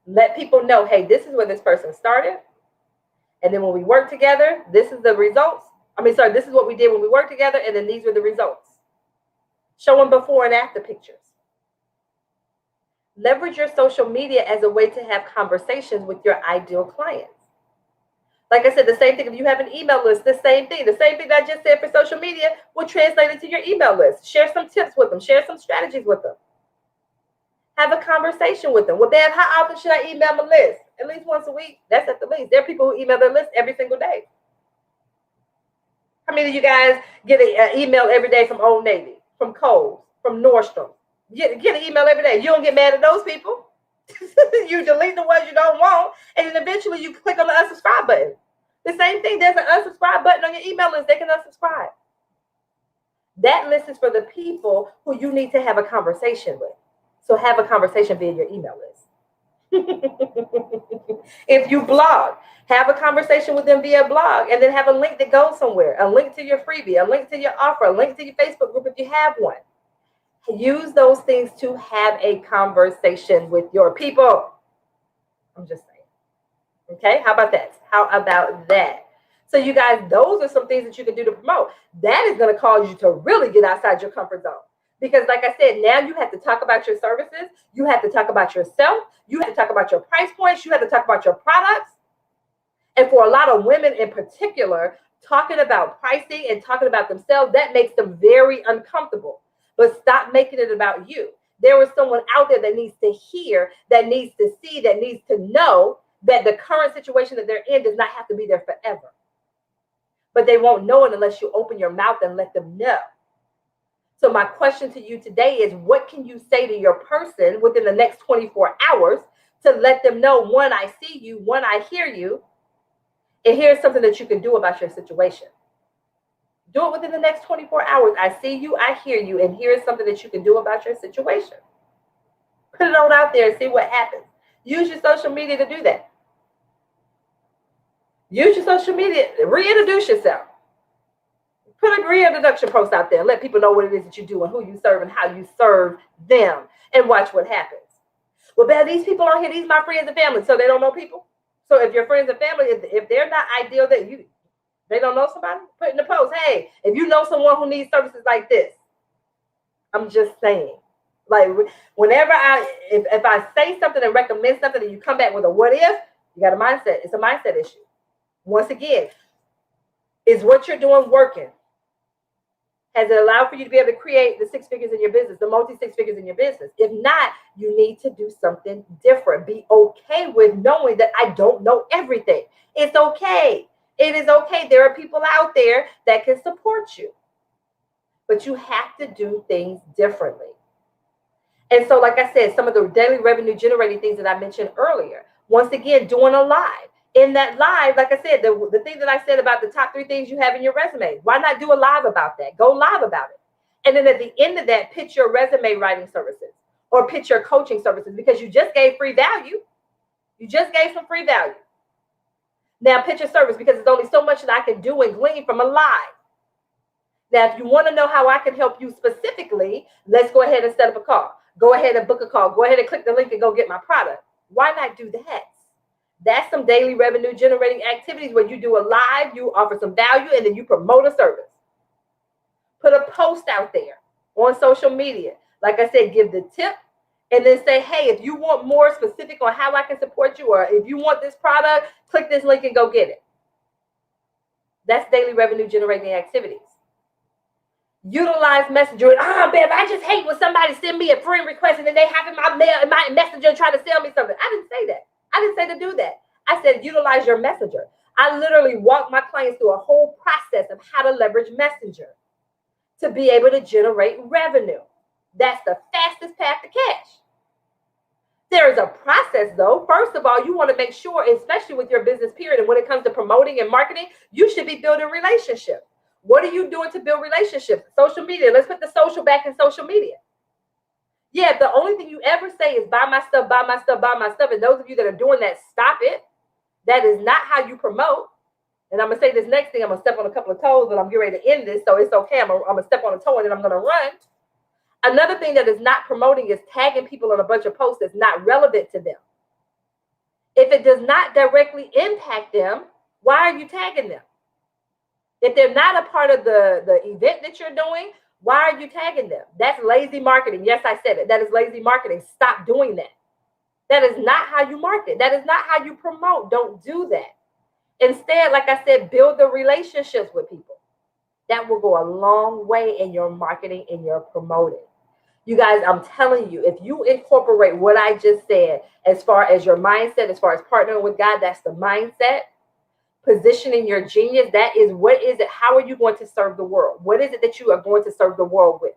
Let people know, hey, this is where this person started. And then when we work together, this is the results. This is what we did when we worked together, and then these were the results. Show them before and after pictures. Leverage your social media as a way to have conversations with your ideal clients. Like I said, the same thing, if you have an email list, the same thing that I just said for social media will translate into your email list. Share some tips with them. Share some strategies with them. Have a conversation with them. Well, Bev, how often should I email my list? At least once a week. That's at the least. There are people who email their list every single day. How many of you guys get an email every day from Old Navy, from Kohl's, from Nordstrom, Get an email every day. You don't get mad at those people. You delete the ones you don't want, and then eventually you click on the unsubscribe button. The same thing, there's an unsubscribe button on your email list. They can unsubscribe. That list is for the people who you need to have a conversation with. So have a conversation via your email list. If you blog, have a conversation with them via blog, and then have a link that goes somewhere, a link to your freebie, a link to your offer, a link to your Facebook group if you have one. Use those things to have a conversation with your people. I'm just saying. Okay, how about that? How about that? So you guys, those are some things that you can do to promote. That is going to cause you to really get outside your comfort zone. Because like I said, now you have to talk about your services. You have to talk about yourself. You have to talk about your price points. You have to talk about your products. And for a lot of women in particular, talking about pricing and talking about themselves, that makes them very uncomfortable. But stop making it about you. There is someone out there that needs to hear, that needs to see, that needs to know that the current situation that they're in does not have to be there forever. But they won't know it unless you open your mouth and let them know. So my question to you today is, what can you say to your person within the next 24 hours to let them know, one, I see you, one, I hear you, and here's something that you can do about your situation. Do it within the next 24 hours. I see you, I hear you, and here's something that you can do about your situation. Put it on out there and see what happens. Use your social media to do that. Use your social media, reintroduce yourself. Put a reintroduction post out there and let people know what it is that you do and who you serve and how you serve them, and watch what happens. Well, Beth, these people on here, these are my friends and family, so they don't know people. So if your friends and family, if they're not ideal, that they don't know somebody, put in the post, hey, if you know someone who needs services like this. I'm just saying, like, whenever if I say something and recommend something and you come back with a what if, you got a mindset. It's a mindset issue. Once again, is what you're doing working? Has it allowed for you to be able to create the six figures in your business, the multi-six figures in your business? If not, you need to do something different. Be okay with knowing that I don't know everything. It's okay. It is okay. There are people out there that can support you, but you have to do things differently. And so, like I said, some of the daily revenue generating things that I mentioned earlier, once again, doing a live. In that live, like I said, the thing that I said about the top 3 things you have in your resume, why not do a live about that? Go live about it. And then at the end of that, pitch your resume writing services or pitch your coaching services, because you just gave free value. You just gave some free value. Now pitch your service, because there's only so much that I can do and glean from a live. Now, if you want to know how I can help you specifically, let's go ahead and set up a call. Go ahead and book a call. Go ahead and click the link and go get my product. Why not do that? That's some daily revenue generating activities where you do a live, you offer some value, and then you promote a service. Put a post out there on social media. Like I said, give the tip, and then say, hey, if you want more specific on how I can support you, or if you want this product, click this link and go get it. That's daily revenue generating activities. Utilize Messenger. Babe, I just hate when somebody send me a friend request and then they have in my messenger and try to sell me something. I didn't say that. I didn't say to do that. I said utilize your messenger. I literally walk my clients through a whole process of how to leverage Messenger to be able to generate revenue. That's the fastest path to cash. There is a process, though. First of all, you want to make sure, especially with your business period, and when it comes to promoting and marketing, you should be building relationships. What are you doing to build relationships? Social media. Let's put the social back in social media. Yeah, the only thing you ever say is buy my stuff, buy my stuff, buy my stuff. And those of you that are doing that, stop it. That is not how you promote. And I'm going to say this next thing. I'm going to step on a couple of toes, but I'm getting ready to end this. So it's okay. I'm going to step on a toe and then I'm going to run. Another thing that is not promoting is tagging people on a bunch of posts that's not relevant to them. If it does not directly impact them, why are you tagging them? If they're not a part of the event that you're doing, why are you tagging them? That's lazy marketing. Yes, I said it. That is lazy marketing. Stop doing that. That is not how you market. That is not how you promote. Don't do that. Instead, like I said, build the relationships with people. That will go a long way in your marketing and your promoting. You guys, I'm telling you, if you incorporate what I just said, as far as your mindset, as far as partnering with God, that's the mindset. Positioning your genius, that is, what is it? How are you going to serve the world? What is it that you are going to serve the world with?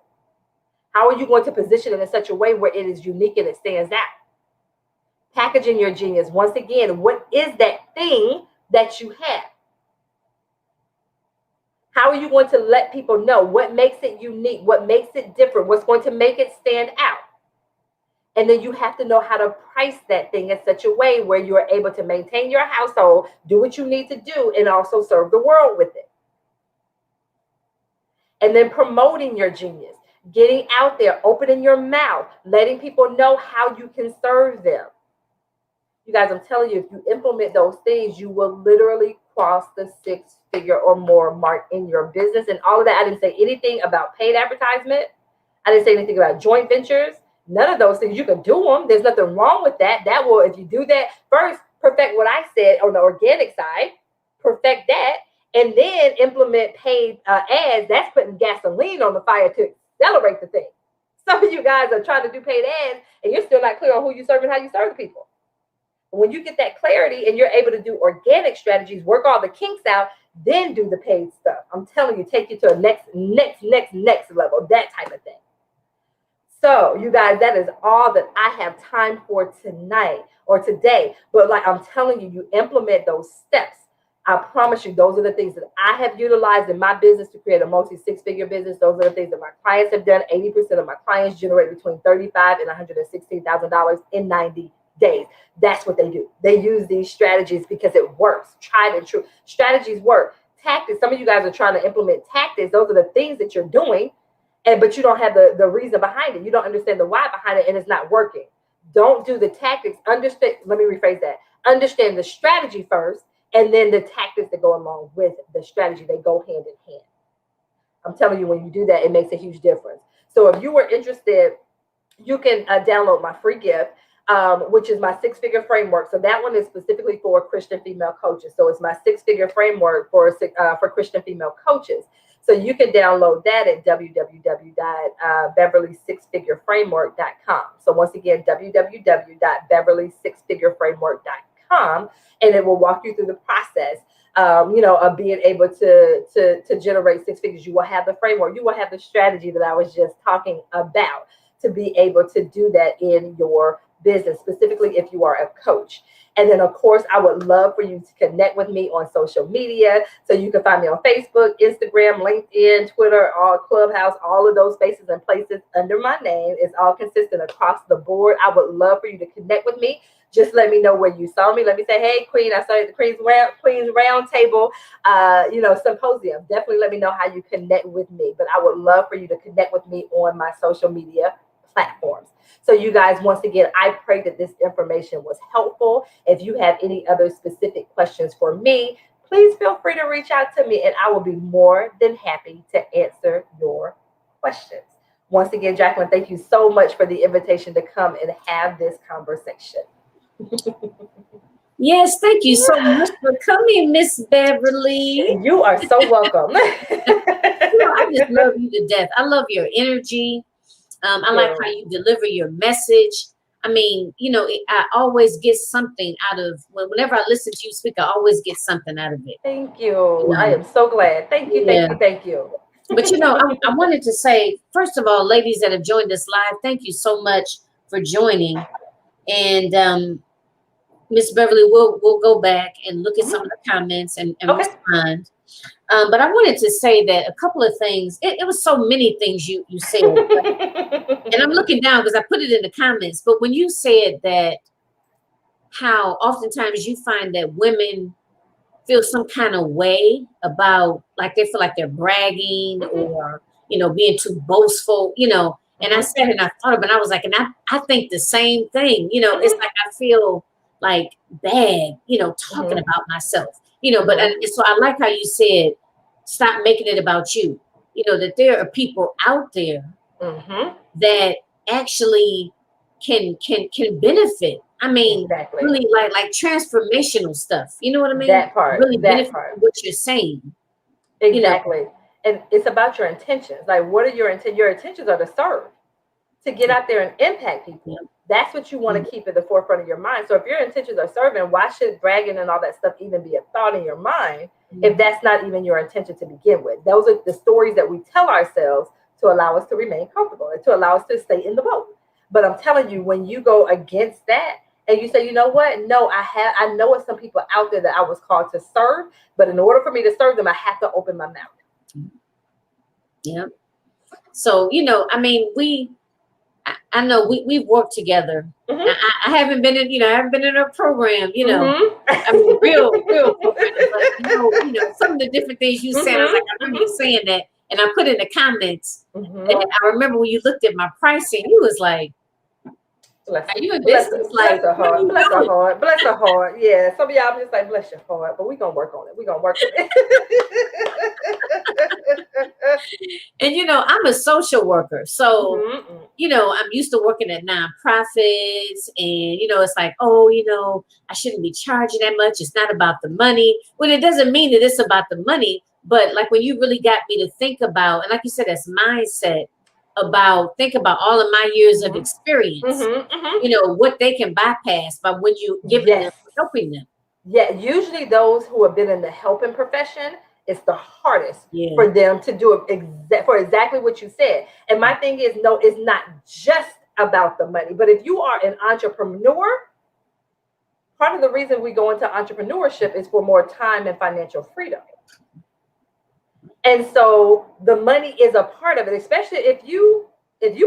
How are you going to position it in such a way where it is unique and it stands out? Packaging your genius. Once again, what is that thing that you have? How are you going to let people know what makes it unique, what makes it different, what's going to make it stand out? And then you have to know how to price that thing in such a way where you are able to maintain your household, do what you need to do, and also serve the world with it. And then promoting your genius, getting out there, opening your mouth, letting people know how you can serve them. You guys, I'm telling you, if you implement those things, you will literally cross the 6-figure or more mark in your business. And all of that, I didn't say anything about paid advertisement. I didn't say anything about joint ventures. None of those things. You can do them. There's nothing wrong with that. That will, if you do that, first perfect what I said on the organic side, perfect that, and then implement paid ads. That's putting gasoline on the fire to accelerate the thing. Some of you guys are trying to do paid ads, and you're still not clear on who you serve and how you serve the people. When you get that clarity and you're able to do organic strategies, work all the kinks out, then do the paid stuff. I'm telling you, take you to a next level, that type of thing. So you guys, that is all that I have time for tonight or today. But like I'm telling you, you implement those steps. I promise you, those are the things that I have utilized in my business to create a multi-6-figure business. Those are the things that my clients have done. 80% of my clients generate between $35,000 and $116,000 in 90 days. That's what they do. They use these strategies because it works. Tried and true. Strategies work. Tactics. Some of you guys are trying to implement tactics. Those are the things that you're doing, but you don't have the reason behind it. You don't understand the why behind it, and it's not working. Don't do the tactics. Understand. Let me rephrase that. Understand the strategy first, and then the tactics that go along with the strategy. They go hand in hand. I'm telling you, when you do that, it makes a huge difference. So if you were interested, you can download my free gift, which is my 6-figure framework. So that one is specifically for Christian female coaches. So it's my 6-figure framework for Christian female coaches. So you can download that at www.beverly6figureframework.com. So once again, www.beverly6figureframework.com, and it will walk you through the process, of being able to generate 6 figures. You will have the framework. You will have the strategy that I was just talking about to be able to do that in your business, specifically if you are a coach. And then, of course, I would love for you to connect with me on social media. So you can find me on Facebook, Instagram, LinkedIn, Twitter, all Clubhouse, all of those spaces and places under my name. It's all consistent across the board. I would love for you to connect with me. Just let me know where you saw me. Let me say, hey, Queen, I saw you at the Queen's Roundtable, Symposium. Definitely let me know how you connect with me. But I would love for you to connect with me on my social media platforms. So you guys, once again, I pray that this information was helpful. If you have any other specific questions for me, please feel free to reach out to me, and I will be more than happy to answer your questions. Once again, Jacqueline, thank you so much for the invitation to come and have this conversation. Yes, thank you so much for coming, Miss Beverly. You are so welcome. I just love you to death. I love your energy. I like how you deliver your message. I mean, I always get something out of whenever I listen to you speak. I always get something out of it. Thank you. I am so glad. Thank you. Thank you. But I wanted to say, first of all, ladies that have joined us live, thank you so much for joining. And Miss Beverly, we'll go back and look at some of the comments and respond. But I wanted to say that a couple of things. It was so many things you said, and I'm looking down because I put it in the comments. But when you said that, how oftentimes you find that women feel some kind of way about, like they feel like they're bragging or being too boastful, And I said, and I thought about it, I was like, and I think the same thing. It's like I feel like bad, talking about myself. But so I like how you said, stop making it about you. That there are people out there that actually can benefit. I mean, really like transformational stuff. You know what I mean? That part. Really benefit what you're saying. Exactly. And it's about your intentions. Like, what are your intentions? Your intentions are to serve, to get out there and impact people. Yeah. That's what you want to keep at the forefront of your mind. So if your intentions are serving, why should bragging and all that stuff even be a thought in your mind if that's not even your intention to begin with? Those are the stories that we tell ourselves to allow us to remain comfortable and to allow us to stay in the boat. But I'm telling you, when you go against that and you say, you know what? No, I know it's some people out there that I was called to serve, but in order for me to serve them, I have to open my mouth. Yeah. So, you know, I mean, I know we've worked together. Mm-hmm. I haven't been in, I haven't been in a program, Mm-hmm. I mean, real program. But you know, some of the different things you said, I was like, I remember you saying that, and I put in the comments. Mm-hmm. And I remember when you looked at my pricing, you was like, Bless "Are you in bless business? bless Like, her what are heart. you Bless her doing?" heart. Bless her heart. Yeah. Some of y'all, I'm just like, bless your heart. But we're going to work on it. We're going to work on it. And you know, I'm a social worker, so Mm-hmm. you know, I'm used to working at nonprofits, and you know, it's like, oh, you know, I shouldn't be charging that much. It's not about the money. Well, it doesn't mean that it's about the money, but like when you really got me to think about, and like you said, that's mindset about think about all of my years of experience. You know what they can bypass by when you giving them, helping them. Yeah, usually those who have been in the helping profession, it's the hardest Yeah. for them to do for exactly what you said. And my thing is, no, it's not just about the money. But if you are an entrepreneur, part of the reason we go into entrepreneurship is for more time and financial freedom. And so the money is a part of it, especially if you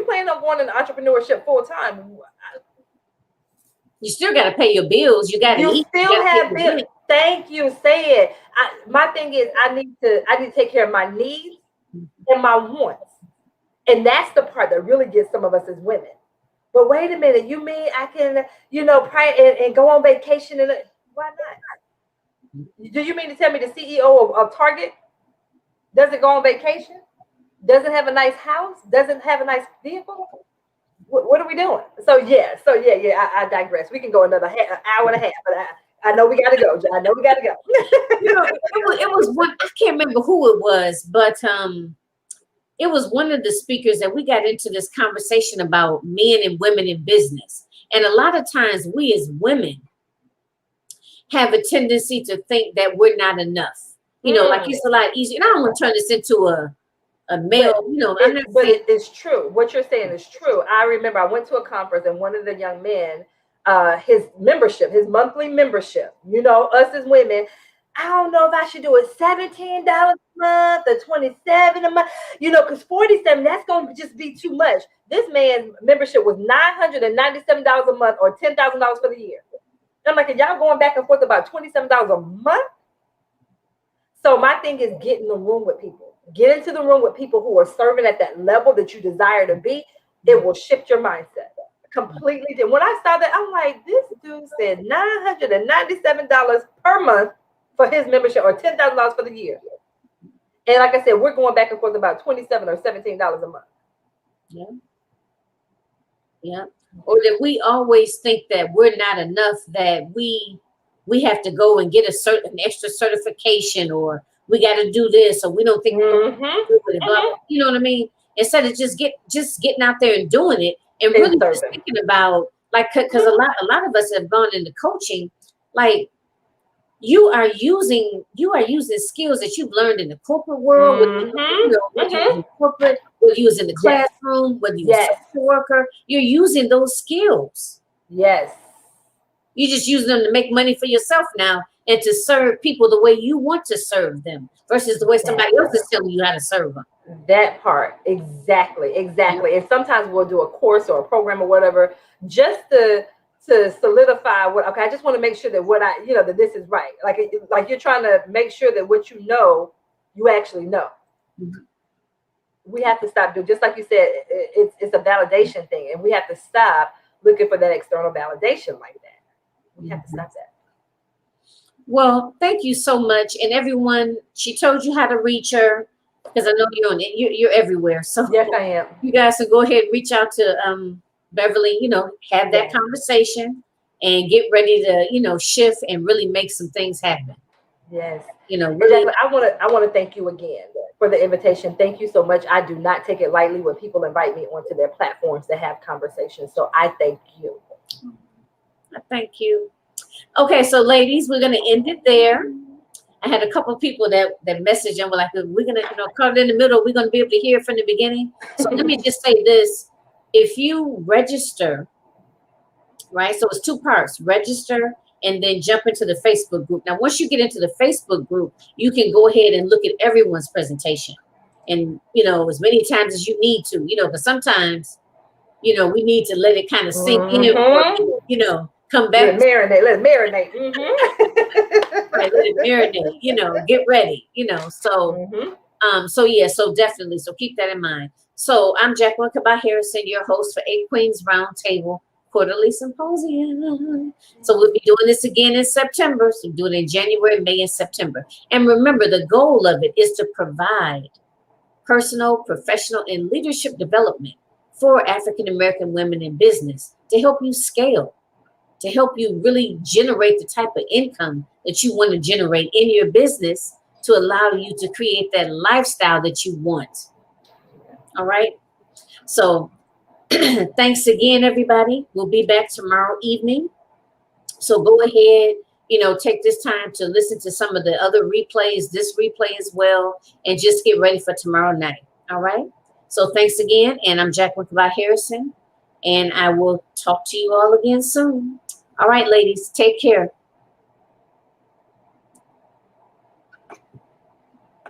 plan on going into entrepreneurship full time. You still got to pay your bills. You got to eat. You still have bills. Thank you. Say it. My thing is, I need to take care of my needs and my wants, and that's the part that really gets some of us as women. But wait a minute, you mean I can, and go on vacation and why not? Do you mean to tell me the CEO of Target doesn't go on vacation? Doesn't have a nice house? Doesn't have a nice vehicle? What are we doing? So yeah. I digress. We can go another hour and a half, but I know we got to go. I know we got to go. It was one. I can't remember who it was, but it was one of the speakers that we got into this conversation about men and women in business. And a lot of times, we as women have a tendency to think that we're not enough. Like it's a lot easier. And I don't want to turn this into a male, it's true. What you're saying is true. I remember I went to a conference and one of the young men, his monthly membership, us as women, I don't know if I should do it $17 a month or $27 a month, because $47, that's going to just be too much. This man's membership was $997 a month or $10,000 for the year. I'm like, are y'all going back and forth about $27 a month? So my thing is get in the room with people. Get into the room with people who are serving at that level that you desire to be. It will shift your mindset completely. When I saw that, I'm like, this dude said $997 per month for his membership or $10,000 for the year. And like I said, we're going back and forth about $27 or $17 a month. Yeah. Yeah. Or that we always think that we're not enough, that we have to go and get an extra certification, or we got to do this, or we don't think we're do it, blah, blah, you know what I mean? Instead of just getting out there and doing it, and really just thinking about, like, because a lot of us have gone into coaching, like you are using skills that you've learned in the corporate world, whether you in corporate, whether you was in the classroom, whether you was a social worker, you're using those skills. Yes. You just use them to make money for yourself now and to serve people the way you want to serve them versus the way somebody else is telling you how to serve them. That part. Exactly. And sometimes we'll do a course or a program or whatever just to solidify I just want to make sure that that this is right. Like you're trying to make sure that what you actually know. Mm-hmm. We have to stop doing, just like you said, it's a validation thing, and we have to stop looking for that external validation like that. We have to stop that. Well, thank you so much. And everyone, she told you how to reach her, because I know you're everywhere. So yes, I am. You guys can go ahead and reach out to Beverly, have that conversation and get ready to, shift and really make some things happen. Yes. Really. I want to thank you again for the invitation. Thank you so much. I do not take it lightly when people invite me onto their platforms to have conversations. So I thank you. Thank you. Okay, so ladies, we're going to end it there. I had a couple of people that messaged and were like, we're going to, cut it in the middle. We're going to be able to hear from the beginning. So let me just say this. If you register, right? So it's two parts, register and then jump into the Facebook group. Now, once you get into the Facebook group, you can go ahead and look at everyone's presentation. And, as many times as you need to, but sometimes, we need to let it kind of sink in, come back. Let it marinate. Mm-hmm. Right, let it marinate, get ready, so, so definitely. So keep that in mind. So I'm Jacqueline Kabah Harrison, your host for A Queens Roundtable Quarterly Symposium. So we'll be doing this again in September. So do it in January, May, and September. And remember, the goal of it is to provide personal, professional, and leadership development for African-American women in business to help you scale, to help you really generate the type of income that you want to generate in your business to allow you to create that lifestyle that you want. All right. So thanks again, everybody. We'll be back tomorrow evening. So go ahead, take this time to listen to some of the other replays, this replay as well, and just get ready for tomorrow night. All right. So thanks again. And I'm Jacqueline Kabah Harrison, and I will talk to you all again soon. All right, ladies, take care.